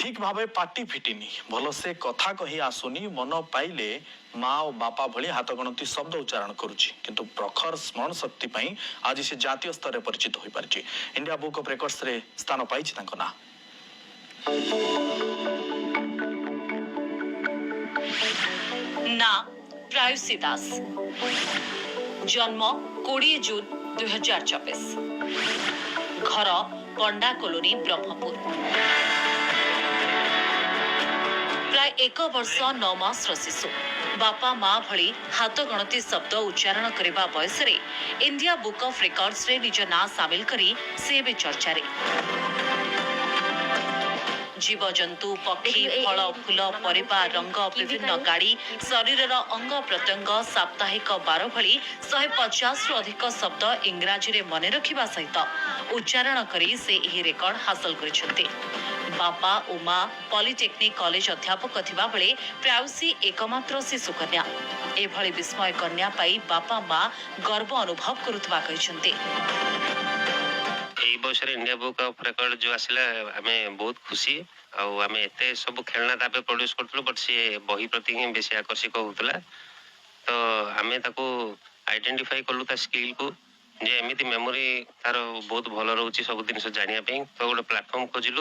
ठीक भावे पाटी फिटिनी भलसे कथा कही आसुनी मन पाइले माँ और बापा भली हाथ गणती शब्द उच्चारण करुच्ची किंतु प्रखर स्मरण शक्ति पाई आज से जातीय स्तर में परिचित हो पारिछि। इंडिया बुक ऑफ रेकॉर्ड्स रे स्थान पाइछि तांको ना। ना प्रायुषी दास, जन्म 20 जून 2024, घर पंडा कॉलोनी ब्रह्मपुर, प्राय 1 वर्ष 9 मास शिशु बापा माँ भली हाथ गणती शब्द उच्चारण करने बयस इंडिया बुक ऑफ रेकॉर्ड्स रे निज ना सामिल करी से चर्चा रे। जीवजंतु पक्षी फल फूल परिबा रंग विभिन्न गाड़ी शरीर अंग प्रत्यंग साप्ताहिक 12 भली 150 रु अधिक शब्द इंग्राजी रे मन रखिबा सहित उच्चारण करी से यही रेकर्ड हासिल करिसेंते। बापा उमा पॉलिटेक्निक कॉलेज अध्यापक थिबा बेले प्रायुषी एकमात्र शिशु कन्या। एभली विस्मय कन्या पाई बापा माँ गर्व अनुभव करुथबा कहिसेंते। बस इंडिया बुक ऑफ रेकॉर्ड जो आसला आम बहुत खुशी आम एत सब खेलना तापे प्रोड्यूस करूँ बट सी बही प्रति ही बेसी आकर्षित होता तो आम आइडेंटिफाई कलु स्किल को जे एमती मेमोरी तार बहुत भल रोचे सब जिन जानापी तो गोटे प्लाटफर्म खोजिलु।